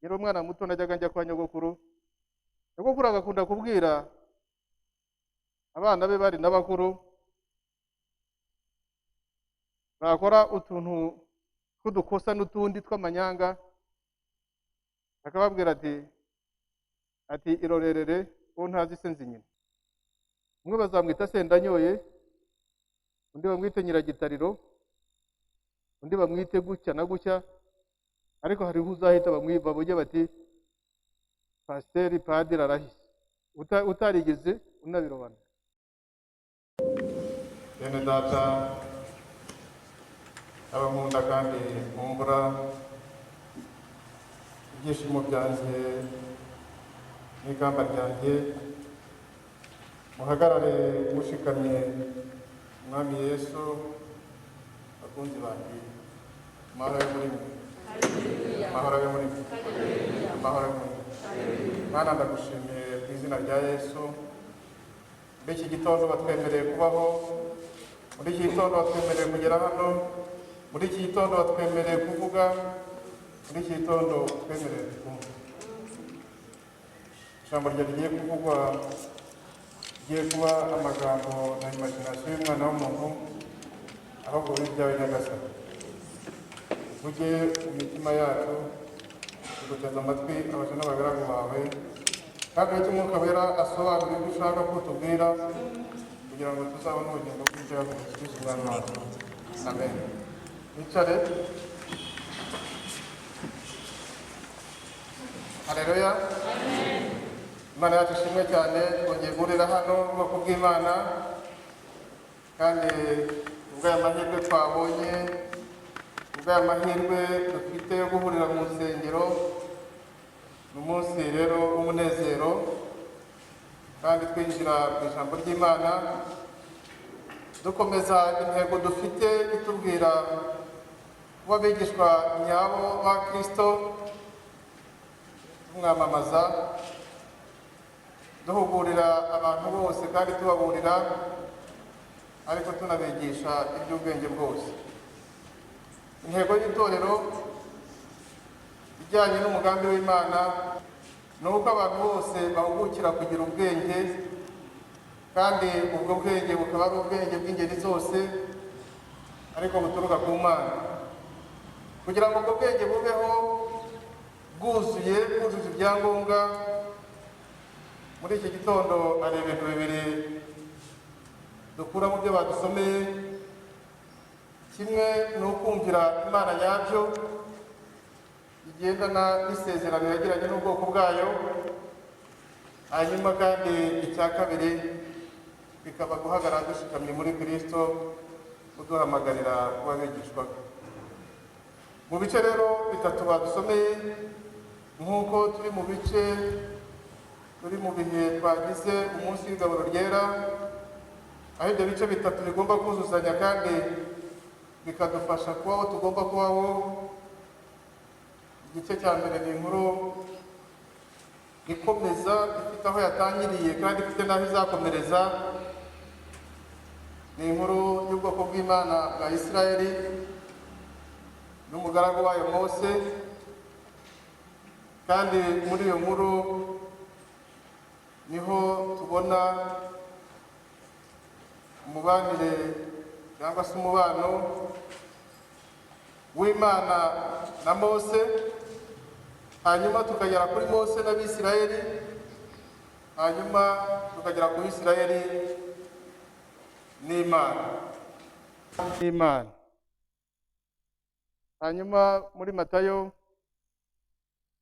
Yari umwana muto najyaga njya kwa nyogokuru. Nyogokuru agakunda kubwira abana be bari n'abakuru bakora utuntu tw'udukosa n'utundi tw'amanyanga, akababwira ati irorerere uwo ntazi se nzi nyina. Umwe bazamwita Sendanyoye, undi bamwite Nyiragitariro, undi bamwite gutya na gutya, ariko hariho uzahita bavuge bati Pasiteri Padiri arahise, utarigeze unabirobanura. Bene data abankunda kandi mumbura, ibyishimo byanjye n'ikamba ryanjye, muhagarare mushikamye Mwami Yesu. Bakunzi banjye, amahoro yo muri mwe, amahoro yo muri mwe, amahoro yo muri mwe. Mana ndagushimiye ku izina rya Yesu, muri iki gitondo batwemereye kubaho, muri iki gitondo batwemereye kugera hano, muri iki gitondo batwemereye kuvuga, muri iki gitondo twemereye kumva. Ijambo rye rigiye kuvugwa rigiye kuba amagambo na imagination y'umwana w'umuntu, ahubwo w'ibyawe Nyagasani. Uvuge mu mitima yacu, tuguteze amatwi abaje n'abagaragu bawe, kandi icyo Umwuka Wera asobanura ibyo ushaka ko tubwira, kugira ngo tuzabone ubugingo bw'iteka bukiza umwana wacu. Amen. Wicare. Haleluya. Imana yacu ishimwe cyane, twongeye guhurira hano ubwoko bw'Imana, kandi ubw'aya mahirwe twabonye, ubw'aya mahirwe dufite yo guhurira mu nsengero, ni umunsi rero w'umunezero, kandi twinjira mu ijambo ry'Imana dukomeza intego dufite itubwira kuba abigishwa nyabo ba Kristo, tumwamamaza, duhugurira abantu bose kandi tubaburira, ariko tunabigisha iby'ubwenge bwose. Intego y'itorero ijyanye n'umugambi w'Imana ni uko abantu bose bahugukira kugira ubwenge, kandi ubwo bwenge bukaba ari ubwenge bw'ingeri zose, ariko buturuka ku Mana. Kugira ngo ubwo bwenge bubeho bwuzuye, bwujuje ibyangombwa, muri iki gitondo hari ibintu bibiri dukura mu byo badusomeye. Kimwe ni ukumvira Imana nyabyo bigendana n'isezerano yagiranye n'ubwoko bwayo, hanyuma kandi icya kabiri bikaba guhagarara dushikamye muri Kristo, kuduhamagarira kuba abigishwa be. Mu bice rero bitatu badusomeye, nk'uko turi mu bice turi mu bihe twagize umunsi w'igaburo ryera, aho ibyo bice bitatu bigomba kuzuzanya kandi bikadufasha kubaho tugomba kubaho. Igice cya mbere ni inkuru ikomeza, ifite aho yatangiriye kandi ifite n'aho izakomereza. Ni inkuru y'ubwoko bw'Imana bwa Isirayeli n'umugaragu wayo Mose, kandi muri iyo nkuru niho tubona umubanire cyangwa se umubano w'Imana na Mose, hanyuma tukagera kuri Mose n'Abisirayeli, hanyuma tukagera ku Isirayeli n'Imana. Hanyuma muri Matayo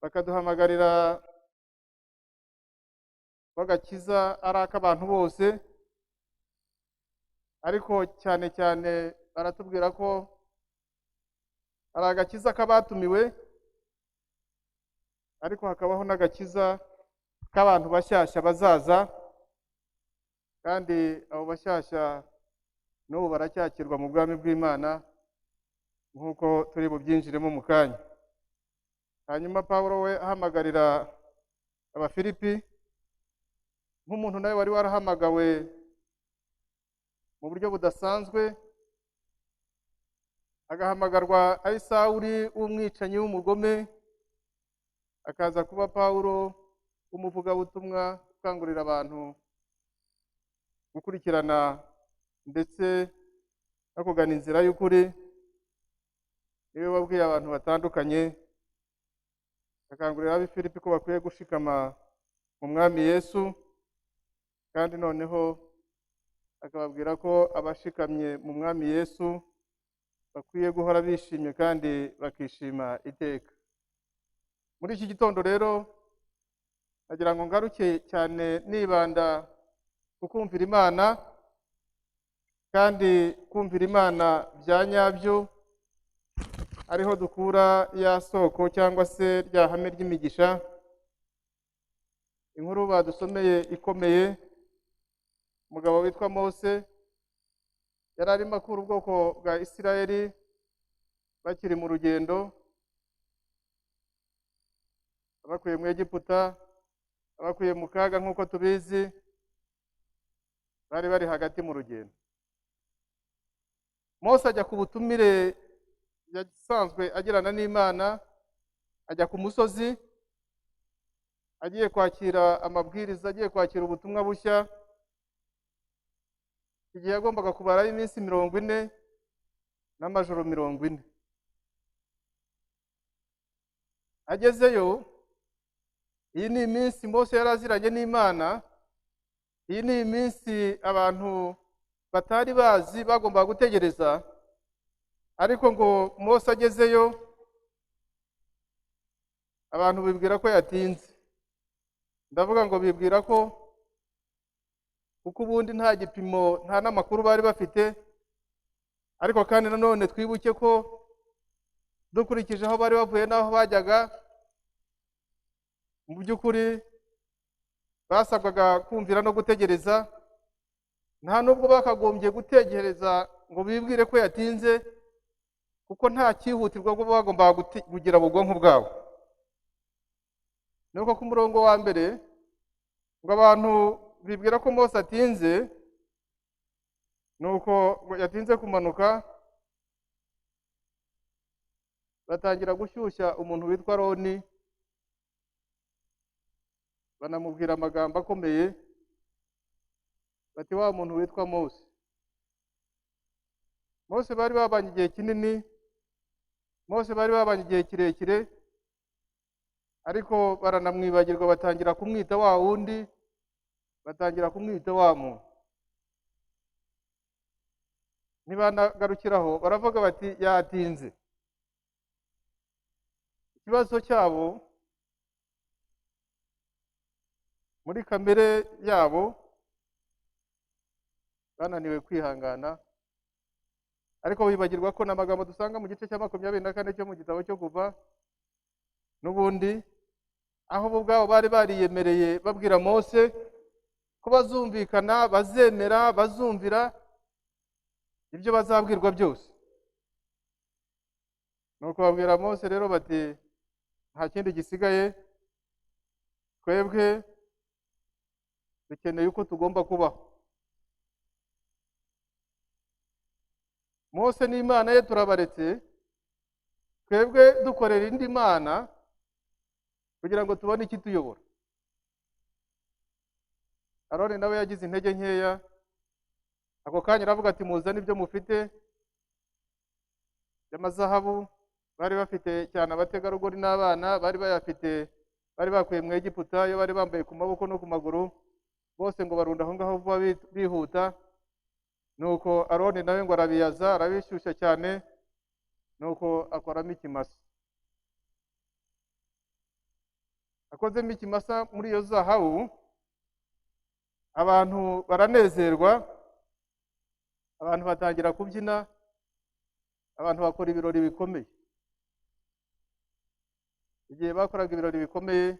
bakaduhamagarira bagakiza ari ak'abantu bose, ariko cyane cyane baratubwira ko ari agakiza k'abatumiwe, ariko hakabaho n'agakiza k'abantu bashyashya bazaza, kandi abo bashyashya n'ubu baracyakirwa mu bwami bw'Imana, nk'uko turi bubyinjiremo mu kanya. Hanyuma Pawulo we ahamagarira Abafilipi, nk'umuntu nawe wari warahamagawe mu buryo budasanzwe, agahamagarwa ari Sawuli w'umwicanyi w'umugome, akaza kuba Pawulo w'umuvugabutumwa ukangurira abantu gukurikirana ndetse no kugana inzira y'ukuri. Niwe wabwiye abantu batandukanye, akangurira ab'i Filipi ko bakwiye gushikama mu mwami Yesu, kandi noneho akababwira ko abashikamye mu mwami Yesu bakwiye guhora bishimye kandi bakishima iteka. Muri iki gitondo rero nagira ngo ngaruke cyane nibanda ku kumvira Imana, kandi kumvira Imana bya nyabyo ariho dukura ya soko cyangwa se rya hame ry'imigisha. Inkuru badusomeye ikomeye, umugabo witwa Mose yari arimo akura ubwoko bwa Isirayeli bakiri mu rugendo, abakuye mu Egiputa, abakuye mu kaga nk'uko tubizi, bari hagati mu rugendo. Mose ajya ku butumire yasanzwe agirana n'Imana, ajya ku musozi agiye kwakira amabwiriza, agiye kwakira ubutumwa bushya. Igihe yagombaga kubaraho iminsi 40 n'amajoro 40. Agezeyo, iyi ni iminsi Mose yari aziranye n'Imana, iyi ni iminsi abantu batari bazi bagombaga gutegereza, ariko ngo Mose agezeyo abantu bibwira ko yatinze. Ndavuga ngo bibwira ko kuko ubundi nta gipimo nta n'amakuru bari bafite, ariko kandi nanone twibuke ko dukurikije aho bari bavuye n'aho bajyaga, mu by'ukuri basabwaga kumvira no gutegereza. Nta nubwo bakagombye gutegereza ngo bibwire ko yatinze, kuko nta cyihutirwa ngo bagombaga kugira mu bwonko bwabo. Nuko ku murongo wa mbere ngo abantu bibwira ko Mose atinze, nuko yatinze kumanuka, batangira gushyushya umuntu witwa Aroni, banamubwira amagambo akomeye, bati wa muntu witwa Mose. Mose bari babanye igihe kinini, Mose bari babanye igihe kirekire, ariko baranamwibagirwa, batangira kumwita wa wundi, batangira kumwita wa muntu. Ntibanagarukiraho, baravuga bati yatinze. Ikibazo cyabo muri kamere yabo, bananiwe kwihangana, ariko bibagirwa ko n'amagambo dusanga mu gice cya 24 cyo mu gitabo cyo Kuva n'ubundi, aho bo ubwabo bari bariyemereye babwira Mose ko bazumvikana, bazemera, bazumvira ibyo bazabwirwa byose. Nuko babwira Mose rero bati nta kindi gisigaye, twebwe dukeneye uko tugomba kubaho. Mose n'Imana ye turabaretse, twebwe dukorera indi mana kugira ngo tubone ikituyobora. Aroni nawe yagize intege nkeya, ako kanya aravuga ati muzane ibyo mufite by'amazahabu. Bari bafite cyane abategarugori n'abana, bari bayafite, bari bakuye mu Egiputa, yo bari bambaye ku maboko no ku maguru, bose ngo barunda aho ngaho vuba bihuta. Nuko Aroni nawe ngo arabiyaza, arabishyushya cyane, nuko akoramo ikimasa. Akozemo ikimasa muri iyo zahabu, abantu baranezerwa, abantu batangira kubyina, abantu bakora ibirori bikomeye. Igihe bakoraga ibirori bikomeye,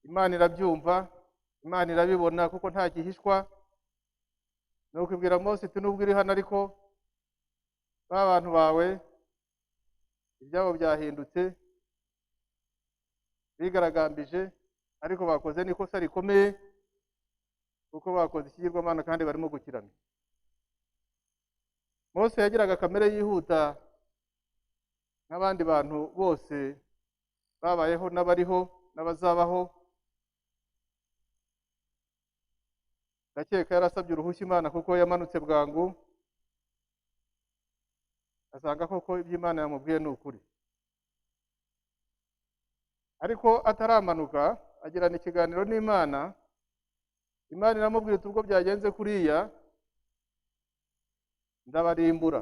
Imana irabyumva, Imana irabibona, kuko nta gihishwa. Nuko ibwira Mose iti nubwo uri hano, ariko ba bantu bawe ibyabo byahindutse, bigaragambije, ariko bakoze n'ikosa rikomeye, kuko bakoze ikigirwamana kandi barimo gukirana. Mose yagiraga kamere yihuta nk'abandi bantu bose babayeho n'abariho n'abazabaho. Ndakeka yarasabye uruhushya Imana kuko yamanutse bwangu, asanga koko iby'Imana yamubwiye ni ukuri. Ariko ataramanuka agirana ikiganiro n'Imana, Imana iramubwira iti ubwo byagenze kuriya ndabarimbura.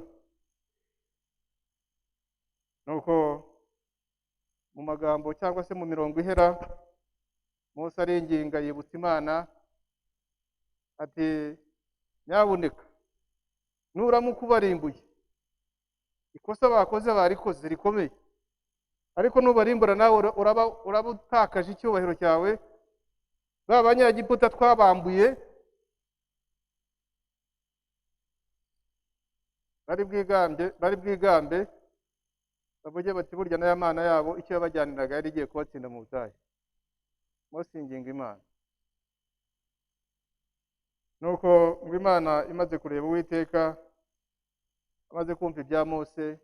Nuko mu magambo cyangwa se mu mirongo ihera, Mose aringinga yibutsa Imana ati nyabuneka nuramuka ubarimbuye, ikosa bakoze barikoze rikomeye, ariko nubarimbura nawe uraba utakaje icyubahiro cyawe. Ba banyagiputa twabambuye bari bwigambe bavuge bati burya na ya Mana yabo icyo yabajyaniraga yari igiye kubatsinda mu butayu. Mose inginga Imana. Nuko ngo Imana imaze kureba Uwiteka, amaze kumva ibya Mose,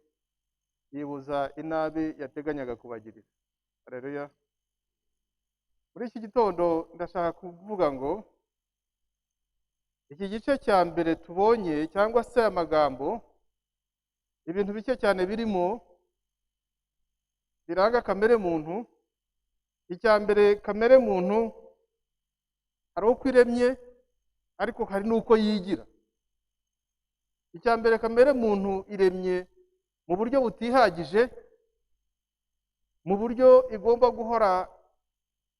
yibuza inabi yateganyaga kubagirira. Haleluya. Muri iki gitondo ndashaka kuvuga ngo iki gice cya mbere tubonye cyangwa se amagambo, ibintu bike cyane birimo biranga kamere muntu. Icya mbere, kamere muntu hari uko iremye ariko hari n'uko yigira. Icya mbere, kamere muntu iremye mu buryo butihagije, mu buryo igomba guhora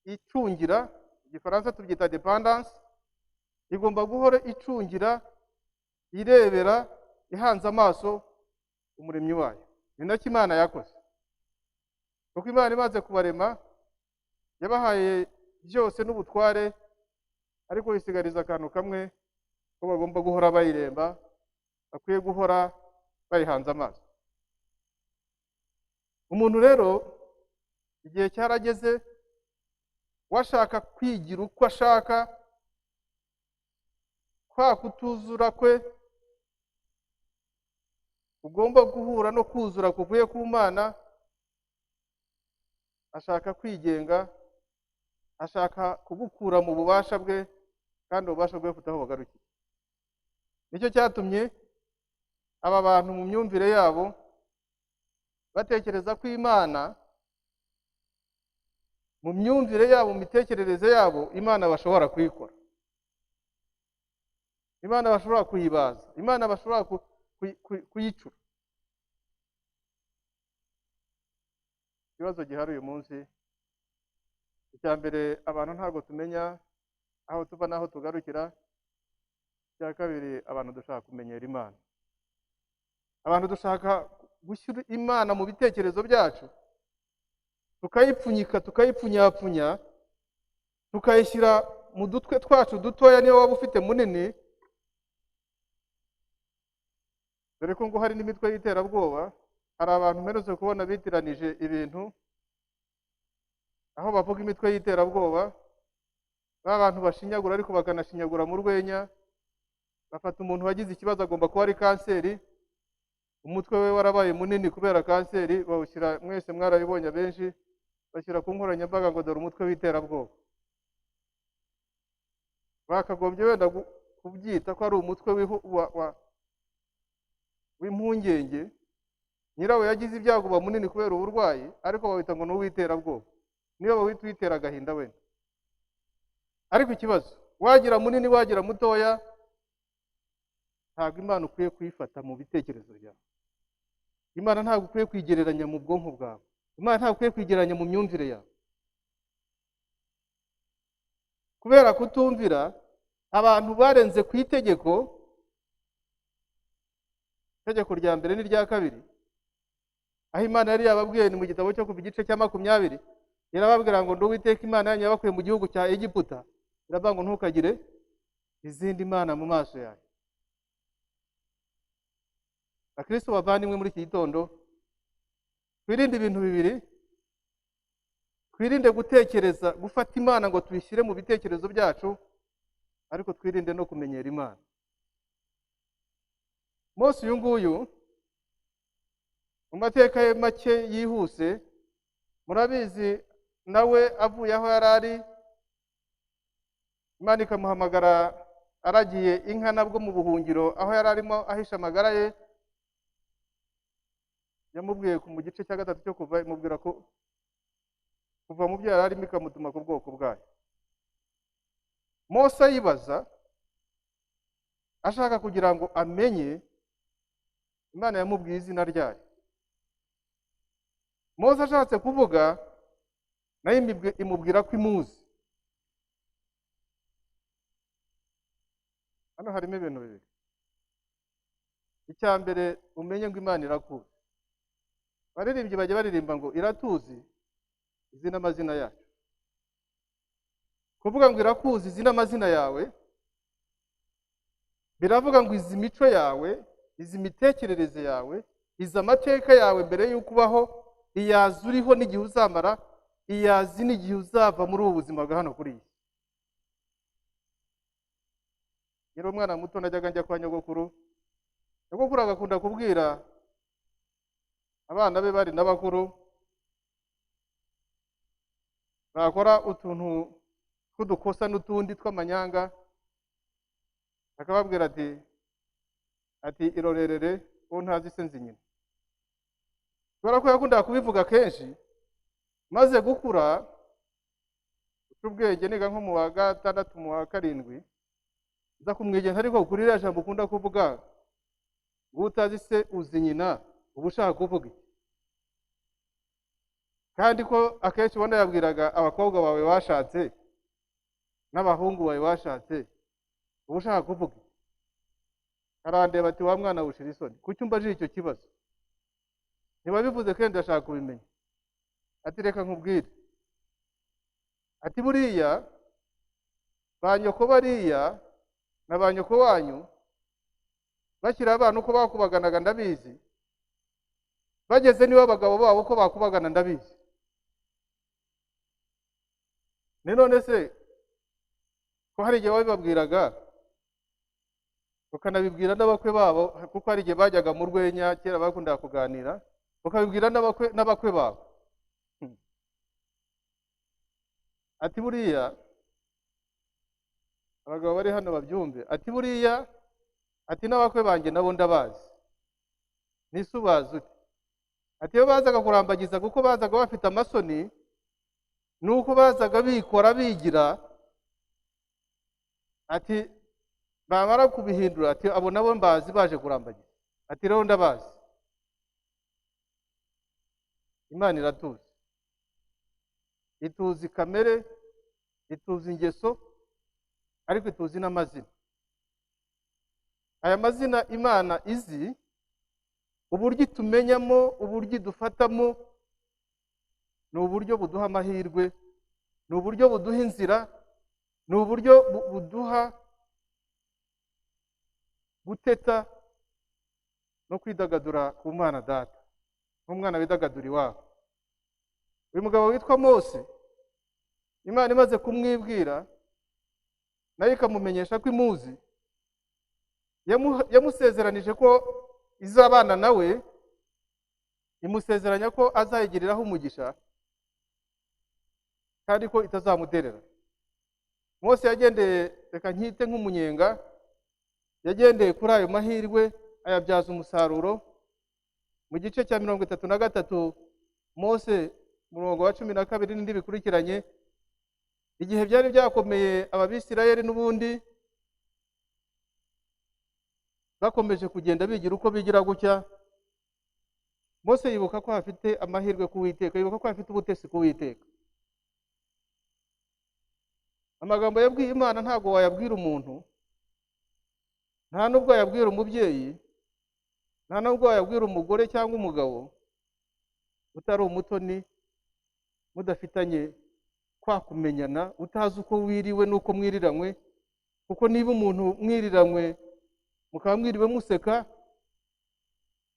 icungira, igifaransa tubyita dependance, igomba guhora icungira, irebera, ihanze amaso umuremyi wayo. Ni nacyo Imana yakoze. Kuko Imana imaze kubarema yabahaye byose n'ubutware, ariko isigariza akantu kamwe ko bagomba guhora bayiremba, bakwiye guhora bayihanze amaso. Umuntu rero igihe cyarageze washaka kwigira uko ashaka, kwa kutuzura kwe ugomba guhura no kuzura kuvuye ku Mana. Ashaka kwigenga, ashaka kugukura mu bubasha bwe, kandi ububasha bwe bufite aho bugarukiye. Nicyo cyatumye aba bantu mu myumvire yabo batekereza ko Imana, mu myumvire yabo, mu mitekerereze yabo, Imana bashobora kuyikora, Imana bashobora kuyibaza, Imana bashobora kuyicura. Ikibazo gihari uyu munsi, icya mbere, abantu ntabwo tumenya aho tuva n'aho tugarukira. Icya kabiri, abantu dushaka kumenyera Imana. Abantu dushaka gushyira Imana mu bitekerezo byacu, tukayipfunyika, tukayipfunyapfunya, tukayishyira mu dutwe twacu dutoya niyo waba ufite munini. Dore ko ngo hari n'imitwe y'iterabwoba. Hari abantu mperutse kubona bitiranije ibintu, aho bavuga imitwe y'iterabwoba, ba bantu bashinyagura ariko bakanashinyagura mu rwenya. Bafata umuntu wagize ikibazo, agomba kuba ari kanseri, umutwe we warabaye munini kubera kanseri, bawushyira, mwese mwarabibonye benshi, bashyira ku nkoranyambaga ngo dore umutwe w'iterabwoba. Bakagombye wenda kubyita ko ari umutwe w'impungenge, nyirawe yagize ibyago uba munini kubera uburwayi, ariko bawita ngo ni uw'iterabwoba. Niyo bawita uwitera agahinda wenda. Ariko ikibazo, wagira munini wagira mutoya, ntabwo Imana ukwiye kuyifata mu bitekerezo byawe. Imana ntabwo ukwiye kwigereranya mu bwonko bwawe. Imana ntabwo ukwiye kwigereranya mu myumvire yawe. Kubera kutumvira, abantu barenze ku itegeko rya mbere n'irya kabiri, aho Imana yari yababwiye, ni mu gitabo cyo kuva igice cya 20, irababwira ngo ndi Uwiteka Imana yanyu yabakuye mu gihugu cya Egiputa. Iravuga ngo ntukagire izindi mana mu maso yawe. Kristo bavandimwe, muri iki gitondo twirinde ibintu bibiri. Twirinde gutekereza, gufata Imana ngo tuyishyire mu bitekerezo byacu, ariko twirinde no kumenyera Imana. Mose uyu nguyu mu mateka ye make yihuse, murabizi nawe avuye aho yari ari, Imana ikamuhamagara aragiye inka nabwo mu buhungiro aho yari arimo ahisha amagara ye. Yamubwiye mu gice cya gatatu cyo kuva, imubwira ko kuva mu byo yari arimo ikamutuma ku bwoko bwayo. Mose yibaza ashaka kugira ngo amenye Imana yamubwiye izina ryayo. Mose ashatse kuvuga nayo imubwira ko imuzi. Hano harimo ibintu bibiri. Icya mbere, umenye ngo Imana irakuzi. Baririmbyi bajya baririmba ngo iratuzi izi n'amazina yacu. Kuvuga ngo irakuzi izi n'amazina yawe biravuga ngo izi mico yawe, izi mitekerereze yawe, izi amateka yawe mbere y'uko ubaho, iyazi uriho n'igihe uzamara, iyazi n'igihe uzava muri ubu buzima bwa hano kuri iyi. Yari umwana muto najyaga njya kwa nyogokuru. Nyogokuru agakunda kubwira abana be bari n'abakuru, bakora utuntu tw'udukosa n'utundi tw'amanyanga, akababwira ati irorerere uwo ntazi se nzi nyina. Kubera ko yakundaga kubivuga kenshi, maze gukura ubwenge niga nko mu wa gatandatu mu wa karindwi, nza kumwegera ariko kuri iriya jambo ukunda kuvuga ngo utazi se uzi nyina, uba ushaka kuvuga iki? Kandi ko akenshi ubona yabwiraga abakobwa bawe washatse n'abahungu bawe washatse, uba ushaka kuvuga iki? Arandeba ati wa mwana wushira isoni, kuki umbajije icyo kibazo? Ntibabivuze kandi ndashaka kubimenya. Ati reka nkubwire, ati buriya ba nyoko bariya na ba nyoko wanyu bashyira abana uko bakubaganaga ndabizi, bageze niba abagabo babo uko bakubagana ndabizi. Ni none se ko hari igihe babibabwiraga ukanabibwira n'abakwe babo, kuko hari igihe bajyaga mu rwenya kera bakundaga kuganira, ukabibwira n'abakwe babo. Ati buriya abagabo bari hano babyumve, ati buriya ati n'abakwe banjye nabo ndabazi. Nise ubazi ute? Ati iyo bazaga kurambagiza kuko bazaga bafite amasoni, nuko bazaga bikora bigira, ati bamara kubihindura, ati abo nabo mbazi baje kurambagiza. Ati rero ndabazi. Imana iratuzi, ituzi kamere, ituzi ingeso, ariko ituzi n'amazina. Aya mazina Imana izi, uburyo tumenyamo, uburyo dufatamo, ni uburyo buduha amahirwe, ni uburyo buduha inzira, ni uburyo buduha guteta no kwidagadura ku Mana Data, nk'umwana widagadura iwabo. Uyu mugabo witwa Mose, Imana imaze kumwibwira nayo ikamumenyesha ko imuzi, yamusezeranije ko izabana nawe, imusezeranya ko azayigiriraho umugisha kandi ko itazamuterera. Mose yagendeye, reka nkite nk'umunyenga, yagendeye kuri ayo mahirwe ayabyaza umusaruro. Mu gice cya 33 Mose murongo wa 12 n'indi bikurikiranye, igihe byari byakomeye ababisirayeli n'ubundi bakomeje kugenda bigira uko bigira gutya, Mose yibuka ko afite amahirwe ku Uwiteka, yibuka ko afite ubutesi ku Uwiteka. Amagambo yabwiye Imana ntago wayabwira umuntu, nta nubwo yabwira umubyeyi, nta nubwo yabwira umugore cyangwa umugabo utari umutoni, mudafitanye kwa kumenyana, utazi uko wiriwe nuko mwiriranywe. Kuko niba umuntu mwiriranywe mukaba mwiriwe museka,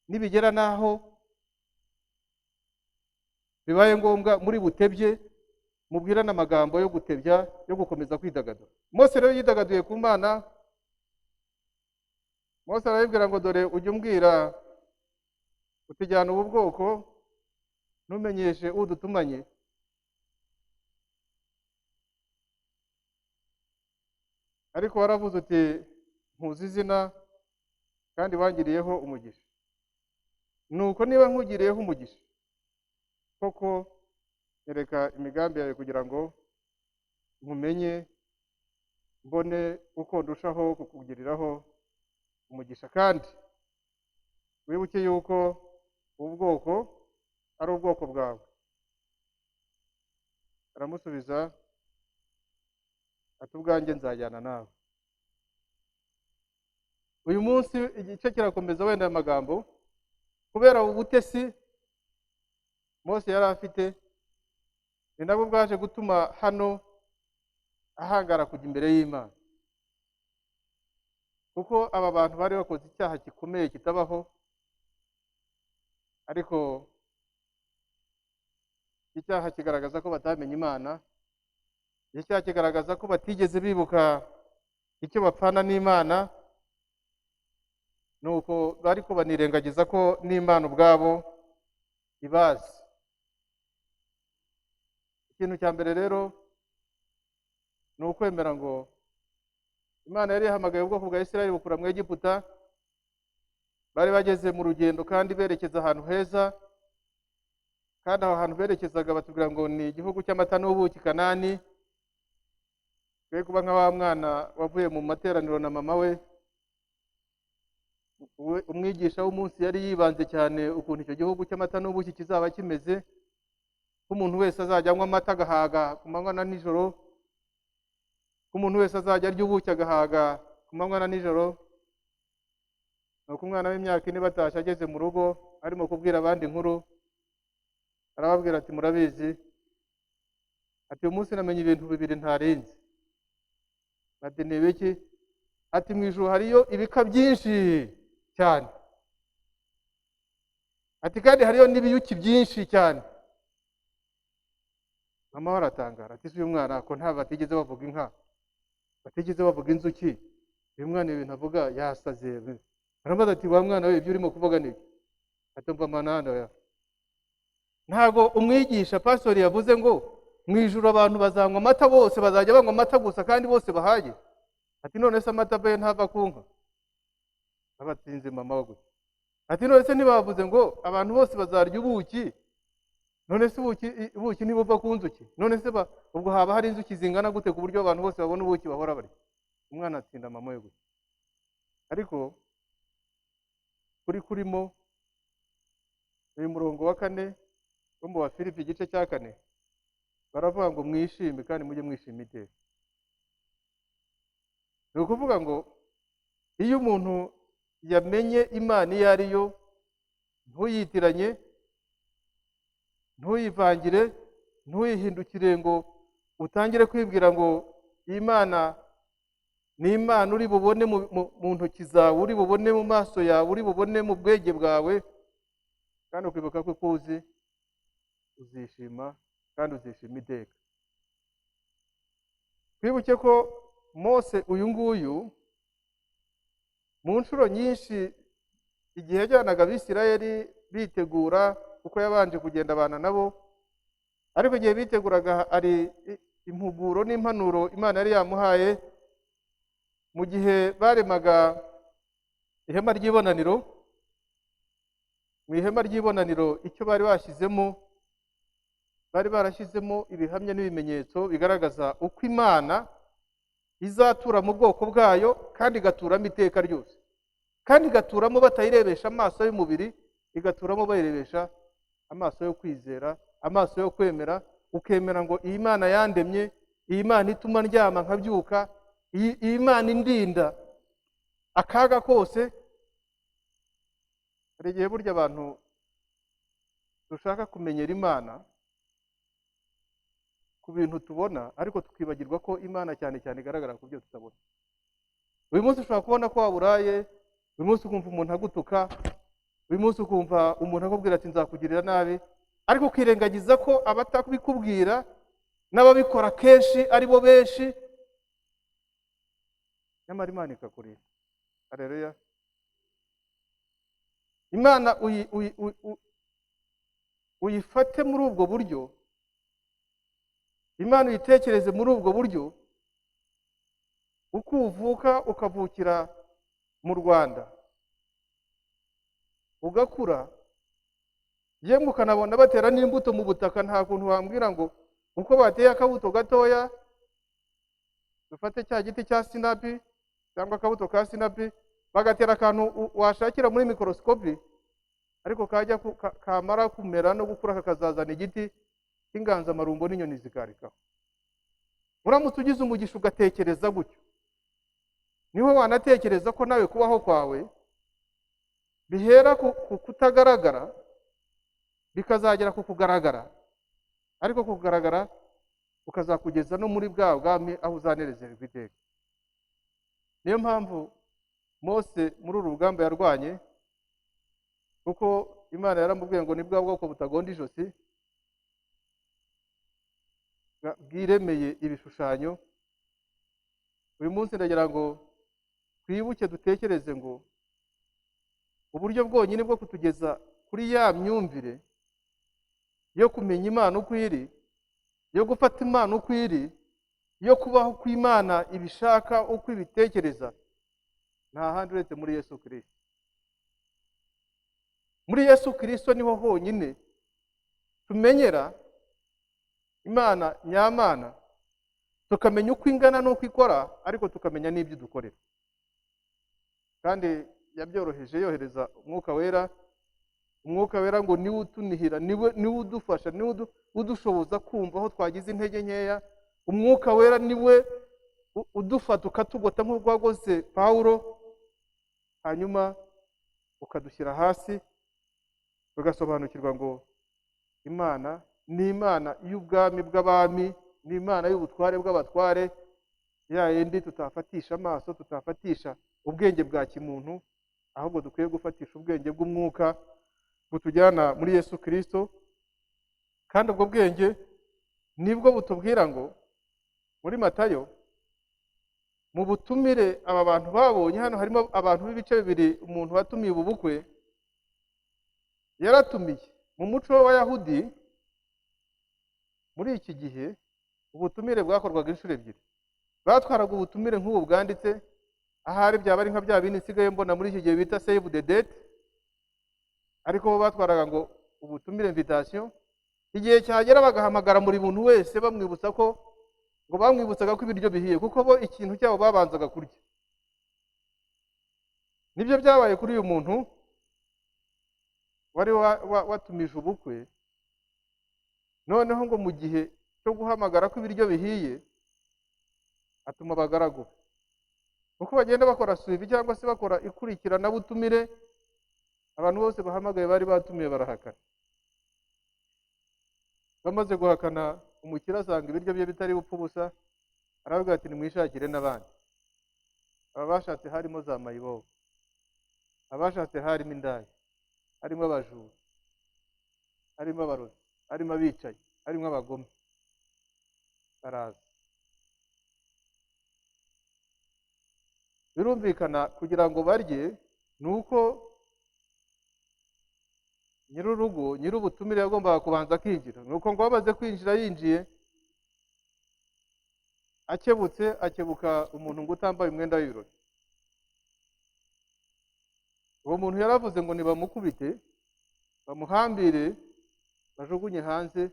nibigera naho bibaye ngombwa muri butebye, mubwirana amagambo yo gutebya, yo gukomeza kwidagadura. Mose rero yidagaduye ku Mana. Mose arabibwira ngo dore ujye umbwira utujyana ubu bwoko ntumenyeshe udutumanye, ariko waravuze uti nkuzi izina kandi wangiriyeho umugisha. Nuko niba nkugiriyeho umugisha koko nyereka imigambi yawe kugira ngo nkumenye, mbone uko ndushaho kukugiriraho umugisha. Kandi wibuke yuko ubu bwoko ari ubwoko bwawe. Aramusubiza ati ubwanjye nzajyana nawe. Uyu munsi igice kirakomeza wenda amagambo, kubera ubutesi Mose yari afite, ni nabwo bwaje gutuma hano ahangara kujya imbere y'Imana, kuko aba bantu bari bakoze icyaha gikomeye kitabaho. Ariko icyaha kigaragaza ko batamenye Imana, icyaha kigaragaza ko batigeze bibuka icyo bapfana n'Imana, nuko ariko banirengagiza ko n'Imana ubwabo ibazi. Ikintu cya mbere rero ni ukwemera ngo Imana yari yahamagaye ubwoko bwa Isirayeli bukura mu Egiputa, bari bageze mu rugendo kandi berekeza ahantu heza, kandi aho hantu berekezaga batubwira ngo ni igihugu cy'amata n'ubuki, Kanani. Twe kuba nka wa mwana wavuye mu materaniro na mama we, umwigisha w'umunsi yari yibanze cyane ukuntu icyo gihugu cy'amata n'ubuki kizaba kimeze, ko umuntu wese azajya anywa amata agahaga ku manywa na nijoro, ko umuntu wese azajya arya ubuki agahaga ku manywa na nijoro. Nuko umwana w'imyaka 4 batashye ageze mu rugo, arimo kubwira abandi inkuru, arababwira ati murabizi, ati uyu munsi namenye ibintu bibiri ntarinzi. Ati ni ibiki? Ati mu ijuru hariyo ibika byinshi cyane, ati kandi hariyo n'ibiyuki byinshi cyane. Mama aratangara ati uyu mwana ko nta batigeze bavuga inka, batigeze bavuga inzuki, uyu mwana ibintu avuga yasaze. Aramubaza ati wa mwana we ibyo urimo kuvuga ni iki? Ati mva mananda ya, ntago umwigisha pastori yavuze ngo mu ijuru abantu bazanywa amata, bose bazajya banywa amata gusa kandi bose bahaye. Ati none se amata be ntava ku nka? Abatinze mama we. Ati none se ntibavuze ngo abantu bose bazarya ubuki? None se ubuki nibuva ku nzuki? None se ubwo haba hari inzuki zingana gute ku buryo abantu bose babona ubuki bahora bari? Umwana atsinda mama we gusa. Ariko kurimo uyu murongo wa 4 wo mu Bafilipi igice cya 4 baravuga ngo mwishime kandi mujye mwishima iteka. Ni ukuvuga ngo iyo umuntu yamenye Imana iyo ari yo, ntuyitiranye, ntuyivangire, ntuyihindukire ngo utangire kwibwira ngo Imana ni Imana uri bubone mu ntoki zawe, uri bubone mu maso yawe, uri bubone mu bwenge bwawe, kandi ukibuka ko kuzi uzishima kandi uzishima iteka. Twibuke ko Mose uyu nguyu mu nshuro nyinshi igihe yajyanaga Abisirayeli bitegura, uko yabanje kugenda abana nabo, ariko igihe biteguraga ari impuguro n'impanuro Imana yari yamuhaye. Mu gihe baremaga ihema ry'ibonaniro, mu ihema ry'ibonaniro icyo bari bashyizemo, bari barashyizemo ibihamya n'ibimenyetso bigaragaza uko Imana izatura mu bwoko bwayo kandi igaturamo iteka ryose, kandi igaturamo batayirebesha amaso y'umubiri, igaturamo bayirebesha amaso yo kwizera, amaso yo kwemera. Ukemera ngo iyi Imana yandemye, iyi Imana ituma ndyama nkabyuka, iyi Imana indinda akaga kose. Hari igihe burya abantu dushaka kumenyera Imana ku bintu tubona, ariko tukibagirwa ko Imana cyane cyane igaragara ku byo tutabona. Uyu munsi ushobora kubona ko waburaye, uyu munsi ukumva umuntu agutuka, uyu munsi ukumva umuntu akubwira ati nzakugirira nabi, ariko ukirengagiza ko abatabikubwira n'ababikora kenshi ari bo benshi, nyamara Imana ikakurinda. Haleluya. Imana uyifate muri ubwo buryo, Imana uyitekereze muri ubwo buryo, uko uvuka ukavukira mu Rwanda ugakura, yemwe ukanabona batera n'imbuto mu butaka. Nta kuntu wambwira ngo uko bateye akabuto gatoya, dufate cya giti cya sinapi cyangwa akabuto ka sinapi, bagatera akantu washakira muri mikorosikopi, ariko kajya kamara kumera no gukura kakazazana igiti cy'inganzamarumbo n'inyoni zikarikaho. Uramutse ugize umugisha ugatekereza gutyo, niho wanatekereza ko nawe kubaho kwawe bihera ku kutagaragara bikazagera ku kugaragara, ariko kugaragara ukazakugeza no muri bwa bwami aho uzanezererwa iteka. Niyo mpamvu Mose muri uru rugamba yarwanye, kuko Imana yaramubwiye ngo ni bwa bwoko butagonda ijosi bwiremeye ibishushanyo. Uyu munsi ndagira ngo twibuke dutekereze ngo uburyo bwonyine bwo kutugeza kuri ya myumvire yo kumenya Imana uko iri, yo gufata Imana uko iri, yo kubaho ku Imana ibishaka uko ibitekereza, nta handi uretse muri Yesu Kristo. Muri Yesu Kristo niho honyine tumenyera Imana nyamana, tukamenya uko ingana n'uko ikora, ariko tukamenya n'ibyo dukorera. Kandi yabyoroheje yohereza Umwuka Wera. Umwuka Wera ngo niwe utunihira, niwe udufasha, niwe udushoboza kumva aho twagize intege nkeya. Umwuka Wera niwe udufata ukatugota nk'uko wagoze Pawulo, hanyuma ukadushyira hasi, tugasobanukirwa ngo Imana ni Imana y'ubwami bw'abami, ni Imana y'ubutware bw'abatware, ya yindi tutafatisha amaso, tutafatisha ubwenge bwa kimuntu, ahubwo dukwiye gufatisha ubwenge bw'umwuka butujyana muri Yesu Kristo. Kandi ubwo bwenge nibwo butubwira ngo muri Matayo, mu butumire aba bantu babonye hano harimo abantu b'ibice bibiri. Umuntu watumiye ubu bukwe yaratumiye mu muco w'Abayahudi. Muri iki gihe ubutumire bwakorwaga inshuro ebyiri. Batwaraga ubutumire nk'ubu bwanditse, ahari byaba ari nka bya bindi nsigaye mbona muri iki gihe bita save the date, ariko bo batwaraga ngo ubutumire invitation. Igihe cyagera bagahamagara muri muntu wese bamwibutsa ko ngo bamwibutsaga ko ibiryo bihiye, kuko bo ikintu cyabo babanzaga kurya. Nibyo byabaye kuri uyu muntu wari watumije ubukwe. Noneho ngo mu gihe cyo guhamagara ko ibiryo bihiye, atuma abagaragu, uko bagenda bakora suivi cyangwa se bakora ikurikirana butumire, abantu bose bahamagaye bari batumiye barahakana. Bamaze guhakana, umukire asanga ibiryo bye bitari bupfa ubusa, aravuga ati nimwishakire n'abandi. Aba bashatse harimo za mayibobo, abashatse harimo indaya, harimo abajura, harimo abarozi, harimo abicaye, harimo abagome. Baraza. Birumvikana kugira ngo barye nuko nyir'urugo, nyir'ubutumire yagombaga kubanza kwinjira. Nuko ngo bamaze kwinjira, yinjiye akebutse, akebuka umuntu ngo utambaye umwenda w'ibirori. Uwo muntu yaravuze ngo nibamukubite, bamuhambire, bajugunye hanze,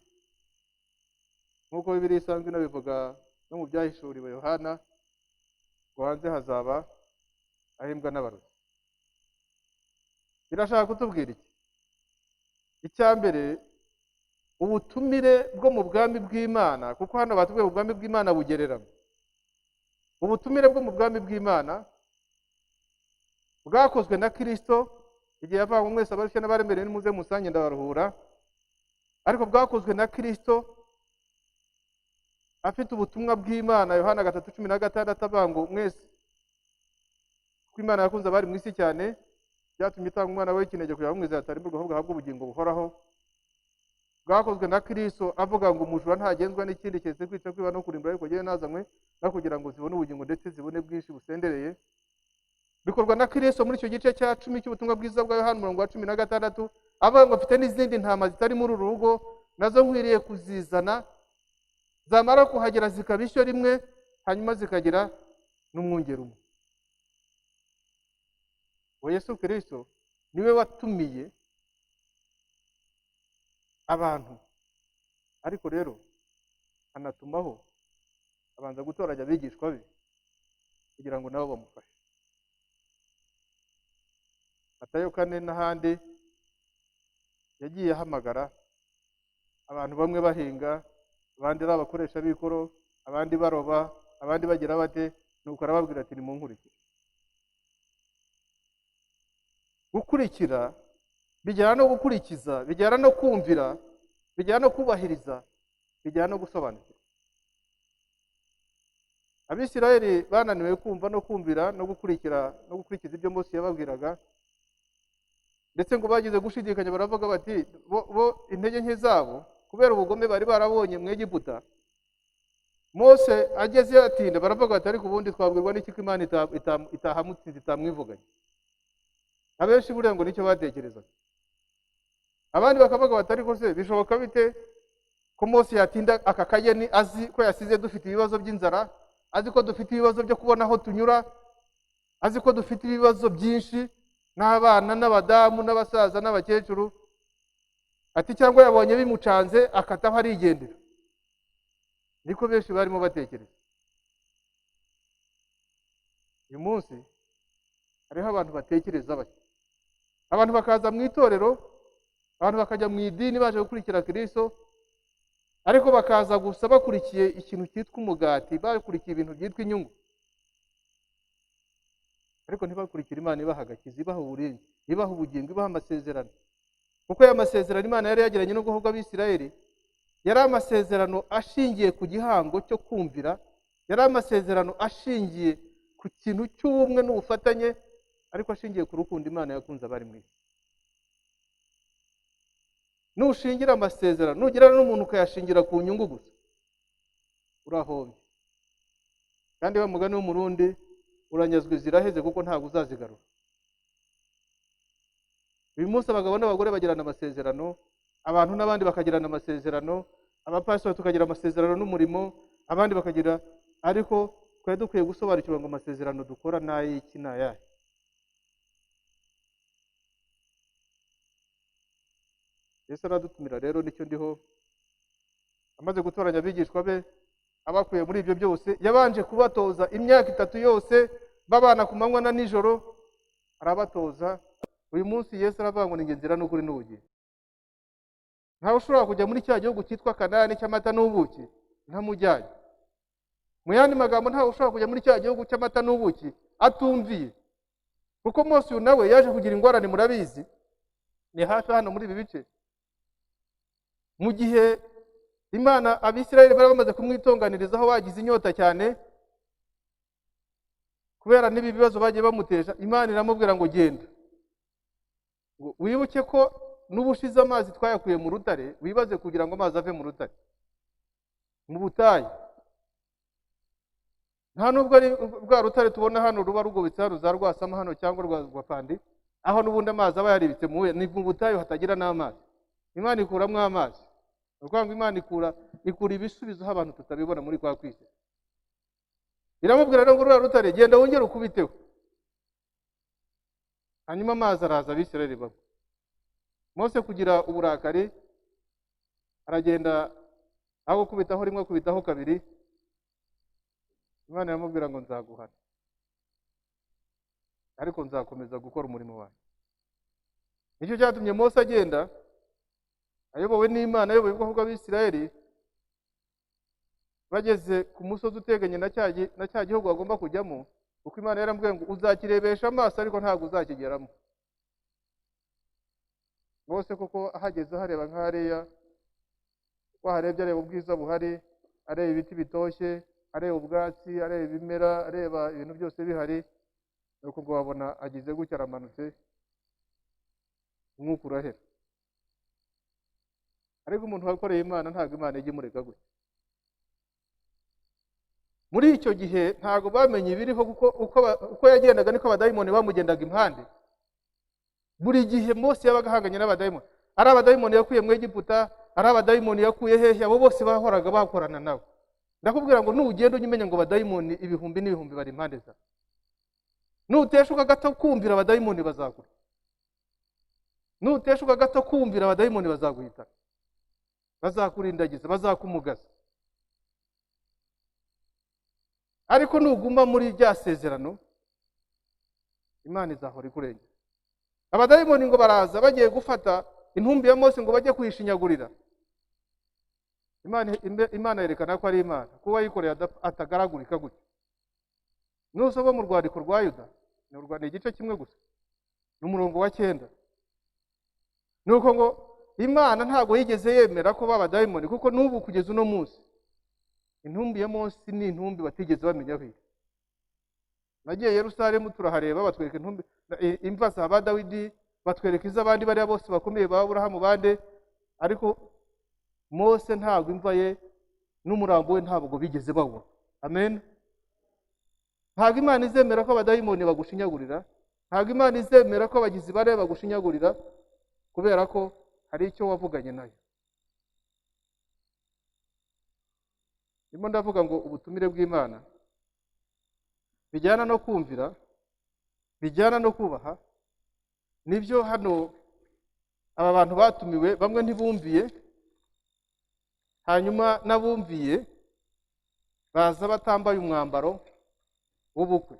nk'uko Bibiliya isanzwe inabivuga no mu byahishuriwe Yohana, ngo hanze hazaba ahembwa n'abarozi. Birashaka kutubwira iki? Icya mbere, ubutumire bwo mu bwami bw'Imana, kuko hano batubwiye ubwami bw'Imana bugereramo. Ubutumire bwo mu bwami bw'Imana bwakozwe na Kristo igihe yavuga ngo mwese abarushye n'abaremerewe nimuze musange ndabaruhura, ariko bwakozwe na Kristo afite ubutumwa bw'Imana. Yohana 3:16 avuga ngo mwese ko Imana yakunze abari mu isi cyane byatumye itanga umwana we w'ikinege kugira ngo mwese atarimburwa ahubwo ahabwe ubugingo buhoraho. Bwakozwe na Kristo avuga ngo umujura ntagenzwa n'ikindi cyese kwica, kwiba no kurimbura, ariko jyewe nazanywe no kugira ngo zibone ubugingo ndetse zibone bwinshi busendereye. Bikorwa na Kristo muri icyo gice cya 10 cy'ubutumwa bwiza bwa Yohana 16, aba ngo mfite n'izindi ntama zitari muri uru rugo nazo nkwiriye kuzizana, zamara kuhagera zikaba ishyo rimwe, hanyuma zikagira n'umwungeri umwe. uwo Yesu kristo niwe watumiye abantu, ariko rero anatumaho abanza gutoranya abigishwa be kugira ngo nabo bamufashe. Matayo 4 n'ahandi yagiye ahamagara abantu, bamwe bahinga, abandi ari abakoresha b'ikoro, abandi baroba, abandi bagira bate, nuko arababwira ati nimunkurikire. Gukurikira bijyana no gukurikiza, bijyana no kumvira, bijyana no kubahiriza, bijyana no gusobanukirwa. Abisirayeli bananiwe kumva no kumvira no gukurikiza ibyo Mose yababwiraga, ndetse ngo bagize gushidikanya, baravuga bati bo intege nke zabo kubera ubugome bari barabonye mu Egiputa. Mose ageze yatinda, baravuga bati ariko ubundi twabwirwa n'iki ko Imana itahamutsinze, itamwivuganye. Abenshi buriya ngo nicyo batekerezaga. Abandi bakavuga bati ariko se bishoboka bite ko Mose yatinda aka kageni, azi ko yasize dufite ibibazo by'inzara, azi ko dufite ibibazo byo kubona aho tunyura, azi ko dufite ibibazo byinshi n'abana n'abadamu n'abasaza n'abakecuru, ati cyangwa yabonye bimucanze akataho arigendera. Niko benshi barimo batekereza. Uyu munsi hariho abantu batekereza bati, abantu bakaza mu itorero, abantu bakajya mu idini baje gukurikira Kristo, ariko bakaza gusa bakurikiye ikintu cyitwa umugati, bakurikiye ibintu byitwa inyungu, ariko ntibakurikira Imana ibaha agakiza, ibaha uburinzi, ibaha ubugingo, ibaha amasezerano. Kuko aya masezerano Imana yari yagiranye n'ubwoko bw'Abisirayeli yari amasezerano ashingiye ku gihango cyo kumvira, yari amasezerano ashingiye ku kintu cy'ubumwe n'ubufatanye, ariko ashingiye ku rukundo Imana yakunze abari mu isi. Nushingira amasezerano, nugirana n'umuntu ukayashingira ku nyungu gusa, urahombye. Kandi wa mugani w'umurundi, uranyazwe ziraheze kuko ntabwo uzazigarura. Uyu munsi abagabo n'abagore bagirana amasezerano, abantu n'abandi bakagirana amasezerano, abapasiteri tukagira amasezerano n'umurimo, abandi bakagira, ariko twari dukwiye gusobanukirwa ngo amasezerano dukora n'ay'iki n'ayahe. Yesu aradutumira rero, nicyo ndiho. Amaze gutoranya abigishwa be abakuye muri ibyo byose, yabanje kubatoza imyaka 3 yose babana ku manywa na nijoro, arabatoza. Uyu munsi Yesu aravuga ngo ni nzira n'ukuri n'ubugingo. Ntawe ushobora kujya muri cya gihugu cyitwa Kanani cy'amata n'ubuki ntamujyanye. Mu yandi magambo, ntawe ushobora kujya muri cya gihugu cy'amata n'ubuki atumviye. Kuko Mose nawe yaje kugira ingorane, murabizi, ni hafi hano muri ibi bice. Mu gihe Imana Abisirayeli bari bamaze kumwitonganirizaho, bagize inyota cyane kubera n'ibi bibazo bagiye bamuteja, Imana iramubwira ngo genda, ngo wibuke ko n'ubushize amazi twayakuye mu rutare, wibaze kugira ngo amazi ave mu rutare mu butayu. Nta nubwo ari bwa rutare tubona hano ruba rugobetse hano za Rwasama hano cyangwa rwa Pandi, aho n'ubundi amazi aba yaribitse ni mu butayu hatagira n'amazi. Imana ikuramo amazi. Urwango Imana ikura ibisubizo aho abantu tutabibona muri kwa kwisi. Iramubwira rero ngo rura rutare, genda wongere ukubiteho. Hanyuma amazi araza, Abisirayeli babo. Mose kugira uburakari aragenda, aho kubitaho rimwe kubitaho kabiri. Imana iramubwira ngo nzaguhana, ariko nzakomeza gukora umurimo wawe. Nicyo cyatumye Mose agenda ayobowe n'Imana, ayoboye ubwoko bw'Abisirayeli. Bageze ku musozi uteganye na cya gihugu bagomba kujyamo, kuko Imana yaramubwiye ngo uzakirebesha amaso ariko ntabwo uzakigeramo. Mose kuko ahageze hareba nk'hariya, ko harebye areba ubwiza buhari, areba ibiti bitoshye, areba ubwatsi, areba ibimera, areba ibintu byose bihari, nuko ngo babona agize gutya, aramanutse, umwuka urahera. Ariko umuntu wakoreye Imana ntabwo Imana ijya imureka gutya. Muri icyo gihe ntabwo bamenye ibiriho, kuko uko yagendaga niko abadayimoni bamugendaga impande. Buri gihe Mose yabaga ahanganye n'abadayimoni. ari abadayimoni yakuye mu Egiputa, ari abadayimoni yakuye hehe, abo bose bahoraga bakorana nawe. Ndakubwira ngo nugenda unyimenya ngo abadayimoni ibihumbi n'ibihumbi bari impande zawe. Nuteshuka gato kumvira abadayimoni bazagura. Nuteshuka gato kumvira abadayimoni bazaguhita. Bazakurindagiza, bazakumugaza. Ariko nuguma muri rya sezerano, Imana izahora ikurengera. Abadayimoni ngo baraza bagiye gufata intumbi ya Mose ngo bajye kuyishinyagurira. Imana yerekana ko ari Imana, ko wayikoreye atagaragurika gutya. Nusoma mu rwandiko rwa Yuda, ni igice kimwe gusa, n'umurongo wa 9. Nuko ngo Imana ntago yigeze yemera ko babadayimoni, kuko n'ubu kugeza uno munsi intumbi ya Mose ni intumbi batigeze bamenya aho iri. Nagiye Yerusalemu turahareba, batwereka intumbi imva za ba Dawidi, batwereka iz'abandi bari bose bakomeye ba Aburahamu bande, ariko Mose ntago imva ye n'umurambo we ntabwo bigeze bawubona. Amen. Ntago Imana izemera ko abadayimoni bagushinyagurira, ntago Imana izemera ko abagizi bare bagushinyagurira, kubera ko hari icyo wavuganye nayo. Ndimo ndavuga ngo ubutumire bw'Imana bijyana no kumvira, bijyana no kubaha. Nibyo hano aba bantu batumiwe bamwe ntibumviye, hanyuma nabumviye baza batambaye umwambaro w'ubukwe.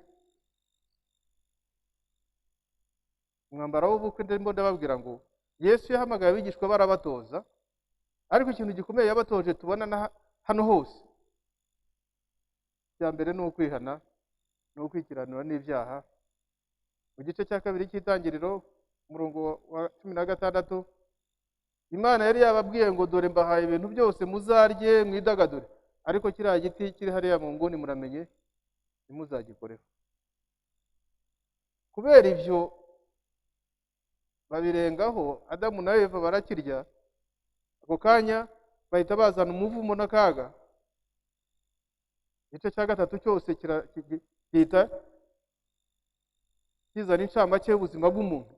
Umwambaro w'ubukwe ndimo ndababwira ngo Yesu yahamagaye abigishwa barabatoza, ariko ikintu gikomeye yabatoje tubona hano hose, cya mbere ni ukwihana, ni ukwikiranura n'ibyaha. Mu gice cya 2 cy'Itangiriro umurongo wa 16, Imana yari yababwiye ngo dore mbahaye ibintu byose muzarye mwidagadure, ariko kiriya giti kiri hariya mu nguni muramenye ntimuzagikoreho. Kubera ibyo babirengaho, Adamu na Eva barakirya, ako kanya bahita bazana umuvumo n'akaga. Igice cya 3 cyose kita kizana incamake y'ubuzima bw'umuntu,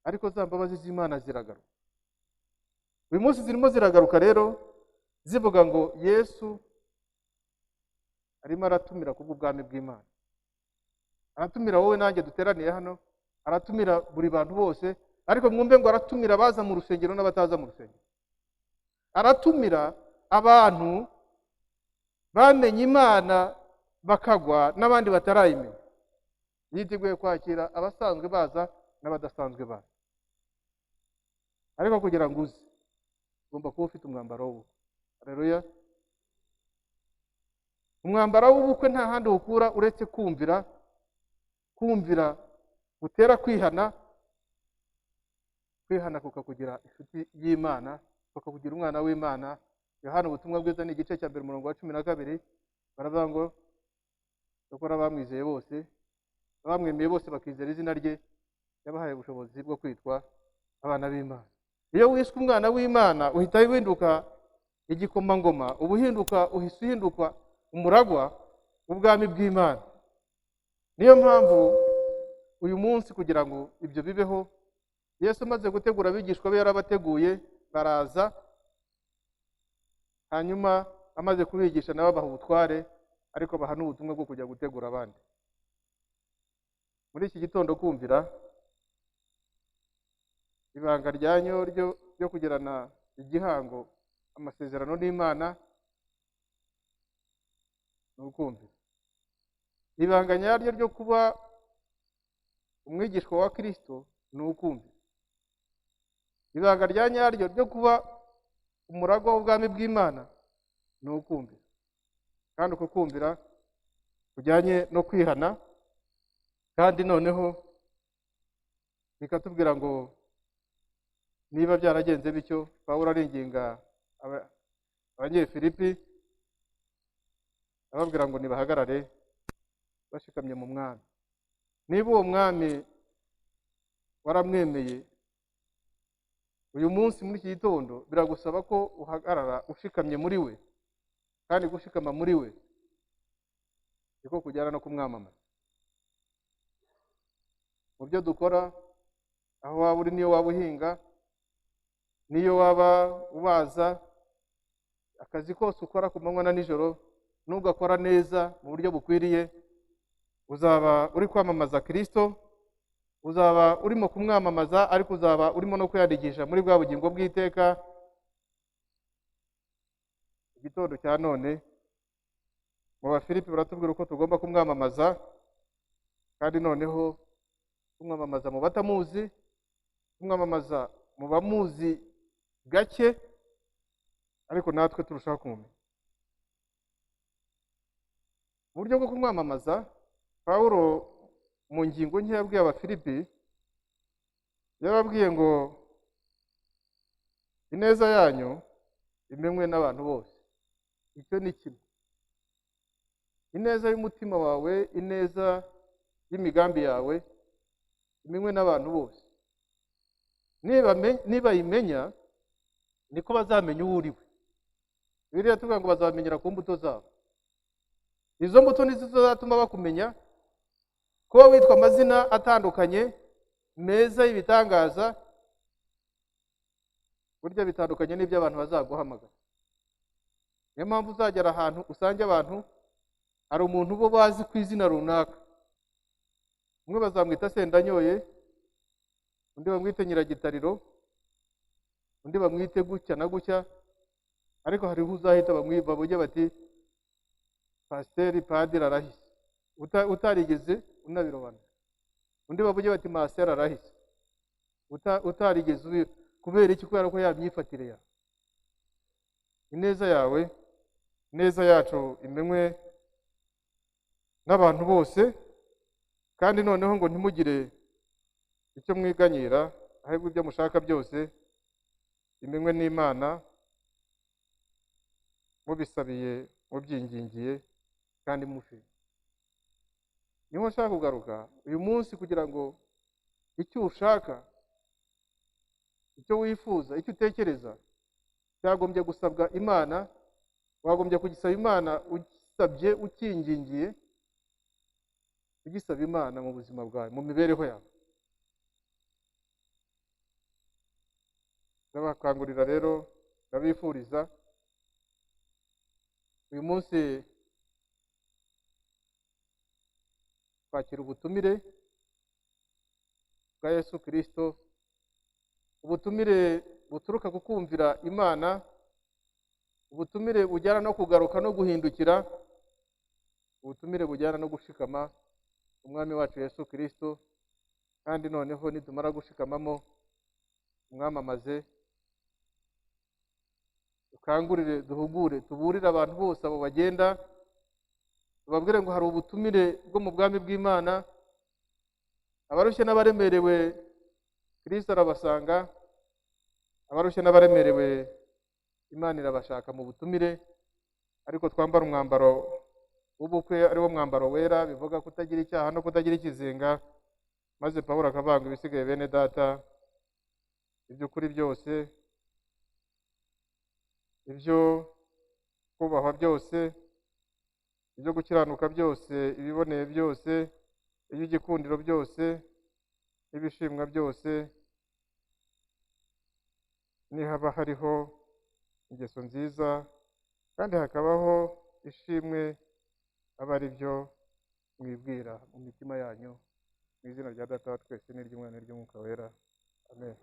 ariko za mbabazi z'Imana ziragaruka. Uyu munsi zirimo ziragaruka rero, zivuga ngo Yesu arimo aratumira kubw'ubwami bw'Imana. Aratumira wowe nanjye duteraniye hano, aratumira buri bantu bose, ariko mwumve ngo aratumira abaza mu rusengero n'abataza mu rusengero. Aratumira abantu bamenye Imana bakagwa n'abandi batarayimenya. Yiteguye kwakira abasanzwe baza n'abadasanzwe baza. Ariko kugira ngo uze ugomba kuba ufite umwambaro w'ubukwe. Haleluya. Umwambaro w'ubukwe nta handi ukura uretse kumvira. Kumvira gutera kwihana, kwihana kukakugira inshuti y'Imana, kukakugira umwana w'Imana. Yohana ubutumwa bwiza ni igice cya 1 umurongo wa 12, baravuga ngo dokora bamwizeye bose, bamwemeye bose bakizera izina rye, yabahaye ubushobozi bwo kwitwa abana b'Imana. Iyo wiswe umwana w'Imana uhita winduka igikomangoma, uhise uhinduka umuragwa w'ubwami bw'Imana. Niyo mpamvu uyu munsi kugira ngo ibyo bibeho, Yesu amaze gutegura abigishwa be yarabateguye, baraza, hanyuma amaze kubigisha nabo baha ubutware, ariko baha n'ubutumwa bwo kujya gutegura abandi. Muri iki gitondo kumvira, ibanga ryanyo ryo kugirana igihango, amasezerano n'Imana, ni ukumvira. Ibanga nyaryo ryo kuba umwigishwa wa Kristo ni ukumvira. Ibanga rya nyaryo ryo kuba umuragwa w'ubwami bw'Imana ni ukumvira. Kandi uko kumvira kujyanye no kwihana, kandi noneho bikatubwira ngo niba byaragenze bityo, Pawulo aringinga Abanyefilipi ababwira ngo nibahagarare bashikamye mu mwami. Niba uwo mwami waramwemeye, uyu munsi muri iki gitondo biragusaba ko uhagarara ushikamye muri we, kandi gushikama muri we niko kujyana no kumwamamaza. Mu byo dukora, aho waba uri niyo waba uhinga, niyo waba ubaza, akazi kose ukora ku manywa na nijoro nugakora neza mu buryo bukwiriye, uzaba uri kwamamaza Kristo, uzaba urimo kumwamamaza, ariko uzaba urimo no kwiyandikisha muri bwa bugingo bw'iteka. Igitondo cya none mu Bafilipi baratubwira uko tugomba kumwamamaza, kandi noneho kumwamamaza mu batamuzi, kumwamamaza mu bamuzi gake, ariko natwe turushaho kumumenya. Mu buryo bwo kumwamamaza, Pawulo mu ngingo nke yabwiye Abafilipi, yababwiye ngo ineza yanyu imenywe n'abantu bose. Icyo ni kimwe. Ineza y'umutima wawe, ineza y'imigambi yawe imenywe n'abantu bose. Niba yimenya, niko bazamenya uwo uri we. Bibiliya tuvuga ngo bazamenyera ku mbuto zabo. Izo mbuto nizo zizatuma bakumenya. Kuba witwa amazina atandukanye meza y'ibitangaza, burya bitandukanye n'ibyo abantu bazaguhamagara. Niyo mpamvu uzagera ahantu usange abantu hari umuntu bo bazi ku izina runaka. Umwe bazamwita Sendanyoye, undi bamwite Nyiragitariro, undi bamwite gutya na gutya, ariko hariho uzahita bavuge bati Pasiteri Padiri arahise, utarigeze unabirobanura. Undi bavuge bati Masera arahise, utarigeze kubera iki? Kubera ko yamyifatire yawe. Ineza yawe, ineza yacu imenywe n'abantu bose, kandi noneho ngo ntimugire icyo mwiganyira, ahubwo ibyo mushaka byose imenywe n'Imana, mubisabiye, mubyingingiye kandi mufite. Niho nshaka kugaruka uyu munsi kugira ngo icyo ushaka, icyo wifuza, icyo utekereza cyagombye gusabwa Imana. Wagombye kugisaba Imana ugisabye, ukingingiye, ugisaba Imana mu buzima bwawe, mu mibereho yawe. Ndabakangurira rero, ndabifuriza uyu munsi kwakira ubutumire bwa Yesu Kristo, ubutumire buturuka ku kumvira Imana, ubutumire bujyana no kugaruka no guhindukira, ubutumire bujyana no gushikama umwami wacu Yesu Kristo. Kandi noneho nitumara gushikamamo, umwamamaze, dukangurire, duhugure, tuburire abantu bose abo bagenda, tubabwire ngo hari ubutumire bwo mu bwami bw'Imana. Abarushye n'abaremerewe Kristo arabasanga, abarushye n'abaremerewe Imana irabashaka mu butumire. Ariko twambara umwambaro w'ubukwe, ari wo mwambaro wera, bivuga kutagira icyaha no kutagira ikizinga. Maze Pawulo akavanga ibisigaye bene data, iby'ukuri byose, ibyo kubahwa byose, ibyo gukiranuka byose, ibiboneye byose, iby'igikundiro byose, n'ibishimwa byose, nihaba hariho ingeso nziza kandi hakabaho ishimwe, aba ari byo mwibwira mu mitima yanyu, mu izina rya Data wa twese n'iry'Umwana n'iry'Umwuka wera. Amen.